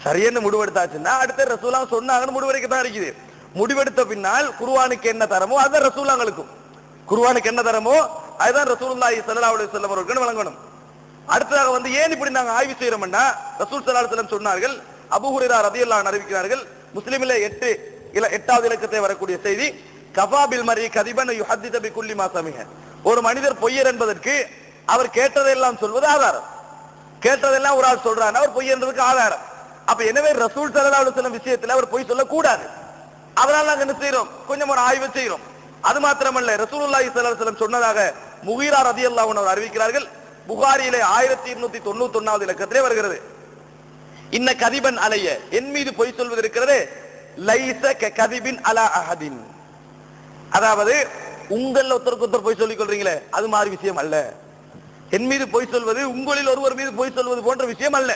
சரியன்னு முடிவெடுத்தாச்சுன்னா அடுத்த ரசூலா சொன்னாங்கன்னு முடிவெடுக்கத்தான் இருக்குது. முடிவெடுத்த பின்னால் குர்ஆனுக்கு என்ன தரமோ அதுதான் ரசூலாங்களுக்கும். குர்ஆனுக்கு என்ன தரமோ அதுதான் ரசூலுல்லாஹி ஸல்லல்லாஹு அலைஹி வஸல்லம் அவர்களுக்கு வழங்கணும். அடுத்ததாக ஏன் இப்படி நாங்க ஆய்வு செய்யறோம்னா, ரசூல் ஸல்லல்லாஹு அலைஹி வஸல்லம் சொன்னார்கள், அபூ ஹுரைரா ரலியல்லாஹு அன்ஹு அறிவிக்கிறார்கள், முஸ்லிமிலே 8வது இலக்கத்தை வரக்கூடிய செய்தி, கஃபா பில் மர்இ கதிபன் யுஹத்திஸு பிகுல்லி மா சமிஹ. ஒரு மனிதர் பொய்யர் என்பதற்கு அவர் கேட்டதெல்லாம் சொல்வது ஆதாரம். கேட்டதெல்லாம் ஒரு ஆள் சொல்றாரு, அவர் பொய் என்பதற்கு ஆதாரம். அப்ப எனவே ரசூல் ஸல்லல்லாஹு அலைஹி வஸல்லம் விஷயத்துல அவர் பொய் சொல்லக்கூடாது. அதனால நாங்க என்ன செய்யறோம், கொஞ்சம் ஒரு ஆய்வு செய்யறோம். அது மாத்திரமல்ல, ரசூலுல்லாஹி ஸல்லல்லாஹு அலைஹி வஸல்லம் சொன்னதாக முகீரா ரலியல்லாஹு அன்ஹு அறிவிக்கிறார்கள். புகாரியிலே 1291வது இலக்கத்திலே வருகிறது, இன்ன கதிபன் அலைய, என் மீது பொய் சொல்வது இருக்கிறது, லைஸ கதிபின் அலா அஹதின். அதாவது உங்கள் ஒருத்தருக்கு ஒருத்தர் பொய் சொல்லிக் கொள்றீங்களே அது மாதிரி விஷயம் அல்ல. என் மீது பொய் சொல்வது உங்களில் ஒருவர் மீது பொய் சொல்வது போன்ற விஷயம் அல்ல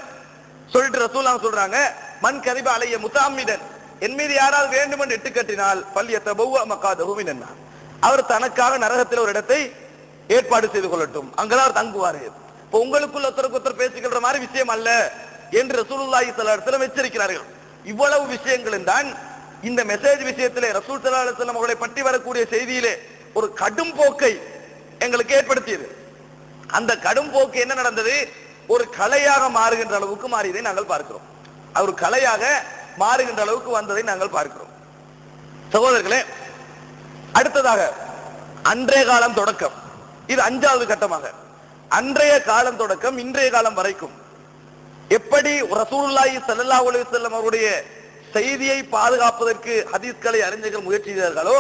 சொல்லிட்டு ரசூலுல்லாஹ் சொல்றாங்க, மன் கதிப அலைய முதாம்மிதன், என் மீது யாராவது வேண்டும் என்று இட்டு கட்டினால் ஃபல்யதபவ்வ மகாதஹு மினன்னார், அவர் தனக்காக நரகத்தில் ஒரு இடத்தை ஏற்பாடு செய்து கொள்ளட்டும், அங்கதான் அவர் தங்குவாரு. இப்ப உங்களுக்குள்ள ஒருத்தருக்கு ஒருத்தர் பேசிக்கிற மாதிரி விஷயம் அல்ல என்று ரசூலுல்லாஹி ஸல்லல்லாஹு அலைஹி வஸல்லம் எச்சரிக்கிறார்கள். இவ்வளவு விஷயங்களும் தான் இந்த மெசேஜ் விஷயத்திலே ரசூல் ஸல்லல்லாஹு அலைஹி வஸல்லம் அவர்களை பற்றி வரக்கூடிய செய்தியிலே ஒரு கடும் போக்கை எங்களுக்கு ஏற்படுத்தியது. அந்த கடும் போக்கு என்ன நடந்தது, ஒரு கலையாக மாறுகின்ற அளவுக்கு மாறியதை நாங்கள் பார்க்கிறோம். ஒரு கலையாக மாறுகின்ற அளவுக்கு வந்ததை நாங்கள் பார்க்கிறோம். சகோதரர்களே, அடுத்ததாக அன்றைய காலம் தொடக்கம், இது 5வது கட்டமாக, அன்றைய காலம் தொடக்கம் இன்றைய காலம் வரைக்கும் எப்படி ரசூலுல்லாஹி ஸல்லல்லாஹு அலைஹி வஸல்லம் அவருடைய செய்தியை பாதுகாப்பதற்கு ஹதீஸ்களை அறிஞர்கள் முயற்சி செய்தார்களோ,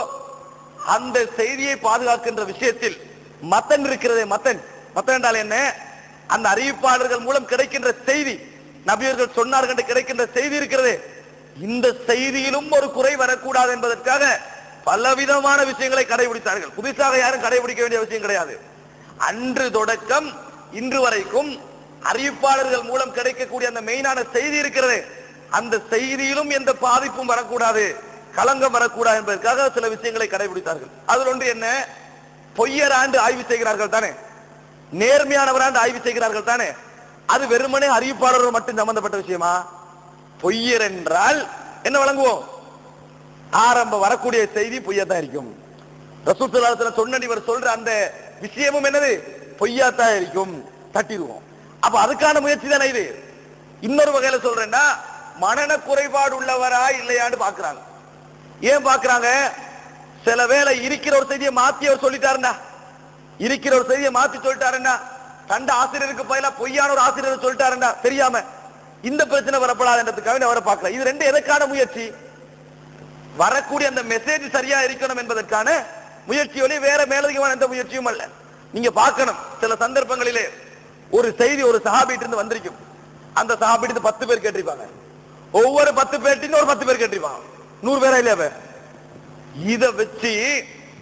அந்த செய்தியை பாதுகாக்கின்ற விஷயத்தில் மத்தன் இருக்கிறதே, மத்தன் என்றால் என்ன, அந்த அறிவிப்பாளர்கள் மூலம் கிடைக்கின்ற செய்தி, நபியர்கள் சொன்னார்கள் என்று கிடைக்கின்ற செய்தி இருக்கிறதே, இந்த செய்தியிலும் ஒரு குறை வரக்கூடாது என்பதற்காக பலவிதமான விஷயங்களை கடைபிடித்தார்கள். புதுசாக யாரும் கடைபிடிக்க வேண்டிய அவசியம் கிடையாது. அன்று தொடக்கம் இன்று வரைக்கும் அறிவிப்பாளர்கள் மூலம் கிடைக்கக்கூடிய அந்த மெயினான செய்தி இருக்கிறது, அந்த செய்தியிலும் எந்த பாதிப்பும் வரக்கூடாது, களங்கம் வரக்கூடாது என்பதற்காக சில விஷயங்களை கடைபிடித்தார்கள். அதில் ஒன்று என்ன, பொய்யராண்டு ஆய்வு செய்கிறார்கள் தானே, நேர்மையானவராண்டு ஆய்வு செய்கிறார்கள் தானே, அது வெறுமனே அறிவிப்பாளர்கள் மட்டும் சம்பந்தப்பட்ட விஷயமா? பொய்யர் என்றால் என்ன வழங்குவோம், ஆரம்ப வரக்கூடிய செய்தி பொய்யாத்தான் இருக்கும். ரசூல் ஸல்லல்லாஹு அலைஹி வஸல்லம் சொன்ன இவர் சொல்ற அந்த விஷயமும் என்னது, பொய்யாத்தான் இருக்கும், தட்டிடுவோம். அப்ப அதுக்கான முயற்சி தானே இது. இன்னொரு வகையில சொல்றேன்னா, மனன குறைபாடு உள்ளவரா இல்லையான்னு பாக்குறாங்க. ஏன் பாக்குறாங்க, சில வேளை இருக்கிற ஒரு செய்தியை மாத்தி அவர் சொல்லிட்டாருன்னா, இருக்கிற ஒரு செய்தியை மாத்தி சொல்லிட்டாருன்னா, கண்ட ஆசிரியருக்கு பதிலா பொய்யான ஒரு ஆசிரியர் சொல்லிட்டாருன்னா தெரியாம இந்த பிரச்சனை வரப்படாதுன்றதுக்காக அவரை பார்க்கல. இது ரெண்டு எதற்கான முயற்சி, வரக்கூடிய அந்த மெசேஜ் சரியா இருக்கணும் என்பதற்கான முயற்சியோட வேற மேலதிகமான எந்த முயற்சியும் அல்ல. நீங்க பார்க்கணும், சில சந்தர்ப்பங்களிலே ஒரு செய்தி ஒரு சஹாபிட்ட இருந்து வந்திருக்கும், அந்த சஹாபிட்ட 10 பேர் கேட்டிருப்பாங்க, ஒவ்வொரு 10 பேர்ட்டின்னு ஒரு 10 பேர் கேட்டிருப்பாங்க, 100 பேரா இல்லையா? இதை வச்சு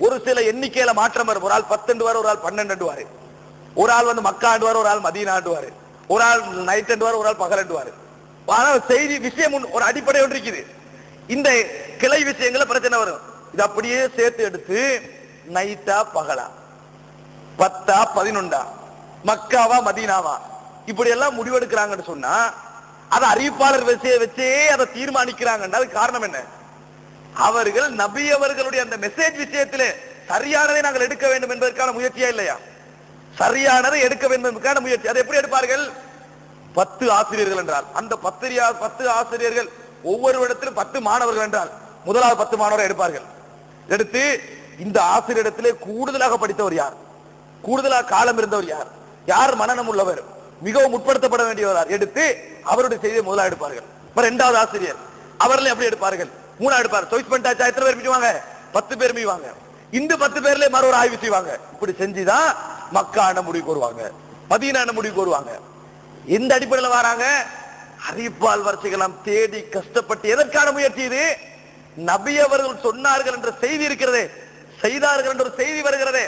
ஒரு சில எண்ணிக்கையில மாற்றம் வரும். ஒரு ஆள் 10 வாரு, ஒரு ஆள் 12 வாரு, ஒரு ஆள் மக்கா வாரு, ஒரு ஆள் மதீனா வாரு, ஒரு ஆள் நைட் வாரு, ஒரு ஆள் பகல் வாரு. ஆனால் செய்தி விஷயம் ஒரு அடிப்படை ஒன்று இருக்குது. இந்த கிளை விஷயங்கள பிரச்சனை வரும். இது அப்படியே சேர்த்து எடுத்து நைட்டா பகலா, 10ஆ 11ஆ, மக்காவா மதீனாவா, இப்படி எல்லாம் முடிவெடுக்கிறாங்கன்னு சொன்னா அதை அறிவிப்பாளர் வச்சே அதை தீர்மானிக்கிறாங்க. அது காரணம் என்ன, அவர்கள் நபி அவர்களுடைய அந்த மெசேஜ் விஷயத்திலே சரியானதை நாங்கள் எடுக்க வேண்டும் என்பதற்கான முயற்சியா இல்லையா? சரியானதை எடுக்க வேண்டும் என்பதற்கான முயற்சி. அதை எப்படி எடுப்பார்கள், 10 ஆசிரியர்கள் என்றால் அந்த 10 ஆசிரியர்கள் ஒவ்வொரு இடத்திலும் 10 மாணவர்கள் என்றால் முதலாவது 10 மாணவரை எடுப்பார்கள். எடுத்து இந்த ஆசிரியரிடத்திலே கூடுதலாக படித்தவர் யார், கூடுதலாக காலம் இருந்தவர் யார், யார் மனநம் உள்ளவர், மிகவும் உட்படுத்தப்பட வேண்டியவர் எடுத்து அவருடைய செய்தியை முதலாக எடுப்பார்கள். 2வது ஆசிரியர் அவர்களே எப்படி எடுப்பார்கள், 3ஆவது எடுப்பார். சாய்ஸ் பண்ணிட்டாச்சா, எத்தனை பேர் மீவாங்க, 10 பேர் மீவாங்க. இந்த 10 பேர்ல மறு ஆய்வு செய்வாங்க. இப்படி செஞ்சுதான் மக்கான முடிவுக்கு வருவாங்க, மதீனான முடிவுக்கு வருவாங்க. எந்த அடிப்படையில் வராங்க, அறிவிப்பால் வரிசைகளாம் தேடி கஷ்டப்பட்டு. எதற்கான முயற்சி இது, நபி அவர்கள் சொன்னார்கள் என்ற செய்தி இருக்கிறதே, செய்தார்கள் என்ற செய்தி வருகிறதே,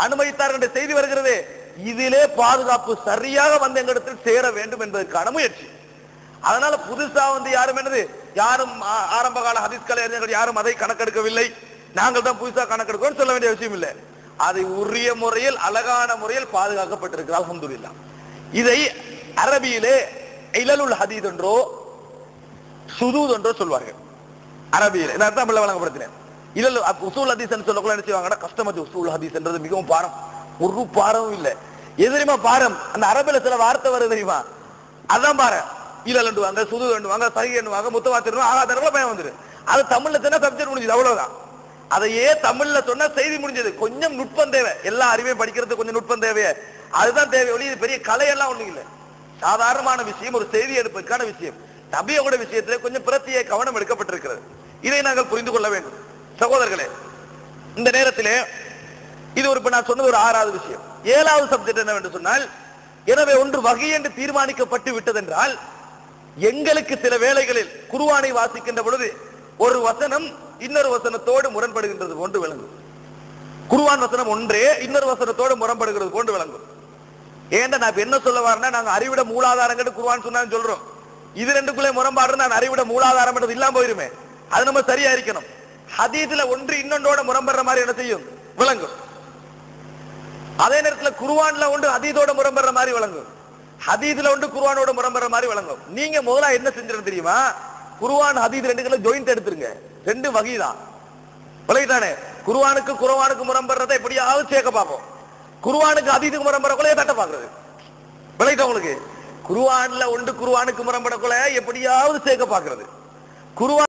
அனுமதித்தார்கள் என்ற செய்தி வருகிறது, இதிலே பாதுகாப்பு சரியாக வந்து எங்களிடத்தில் சேர வேண்டும் என்பதற்கான முயற்சி. அதனால புதுசா யாரும் என்னது, யாரும் ஆரம்ப கால ஹதீஸ்களை அறிஞர்கள் யாரும் அதை கணக்கெடுக்கவில்லை, நாங்கள் தான் புதுசா கணக்கெடுக்கணும் சொல்ல வேண்டிய அவசியம் இல்லை. அதை உரிய முறையில் அழகான முறையில் பாதுகாக்கப்பட்டிருக்கிறது, அல்ஹம்துலில்லாஹ். இதை அரபியிலே இலலுல் ஹதீஸ் என்றோ சுதூத் என்று சொல்வார்கள் அரபியில். நான் தமிழ்ல வழங்கப்படுத்தினேன். இல்ல உசூல் ஹதீஸ் சொல்லக்குள்ள என்ன செய்வாங்கன்னா கஷ்டமதி உசூல் ஹதீஸ் என்றது மிகவும் பாரம், ஒரு பாரமும் இல்லை. எதிரிமா பாரம், அந்த அரபில சில வார்த்தை வருது தெரியுமா, அதான் பாரம். இல்லண்டுவாங்க, சுது வேண்டுவாங்க, சரி எண்ணுவாங்க, முத்தவாத்திரம் ஆகாதவங்கள பயம் வந்துரு. அது தமிழ்ல சொன்னா சப்ஜெக்ட் முடிஞ்சது, அவ்வளவுதான். அதையே தமிழ்ல சொன்னா செய்தி முடிஞ்சது. கொஞ்சம் நுட்பம் தேவை, எல்லா அறிவையும் படிக்கிறது கொஞ்சம் நுட்பம் தேவையே, அதுதான் தேவை. ஒளி இது பெரிய கலையெல்லாம் ஒண்ணும் இல்லை, சாதாரணமான விஷயம், ஒரு செய்தி எடுப்பதற்கான விஷயம். நபியோட விஷயத்திலே கொஞ்சம் பிரத்தியே கவனம் எடுக்கப்பட்டிருக்கிறது. இதை நாங்கள் புரிந்து கொள்ள வேண்டும் சகோதரர்களே. இந்த நேரத்திலே இது ஒரு நான் சொன்னது ஒரு 6வது விஷயம். 7வது சப்ஜெக்ட் என்னவென்று சொன்னால், எனவே ஒன்று வகை என்று தீர்மானிக்கப்பட்டு விட்டதென்றால் எங்களுக்கு சில வேளைகளில் குர்ஆனை வாசிக்கின்ற பொழுது ஒரு வசனம் இன்னொரு வசனத்தோடு முரண்படுகின்றது போன்று விளங்கும். குர்ஆன் வசனம் ஒன்றே இன்னொரு வசனத்தோடு முரண்படுகிறது போன்று விளங்கும். ஏன்டா நான் என்ன சொல்ல வரேன்னா, நாங்க அறிவிட மூலாதாரங்கள் குர்ஆன் சொன்னான்னு சொல்றோம். இது ரெண்டுக்குள்ளே முரண்பாடு, நான் அறிவிட மூலாதாரம் என்றது இல்லாம போயிருமே. அது நம்ம சரியா இருக்கணும். ஹதீஸ்ல ஒன்று இன்னொன்றோட முரண்படுற மாதிரி என்ன செய்யும், விளங்கும். அதே நேரத்தில் குர்ஆன்ல ஒன்று ஹதீஸோட முரண்படுற மாதிரி விளங்கும், ஹதீஸ்ல ஒன்று குர்ஆனோட முரண்படுற மாதிரி விளங்கும். நீங்க முதல்ல என்ன செஞ்சிருக்க தெரியுமா, குர்ஆன் ஹதீஸ் ரெண்டுக்குள்ள ஜாயிண்ட் எடுத்துருங்க, ரெண்டு வகை தான். விளங்கிட்டானே, குர்ஆனுக்கு முரண்படுறதை எப்படியாவது சேர்க்க பார்ப்போம், குர்ஆனுக்கு ஹதீஸுக்கு முரண்படக்குள்ளே தட்ட பாக்குறது. விளங்கிட்டா உங்களுக்கு, குர்ஆன்ல ஒன்று குர்ஆனுக்கு முரண்படக்குள்ள எப்படியாவது சேர்க்க பாக்குறது. குர்ஆன்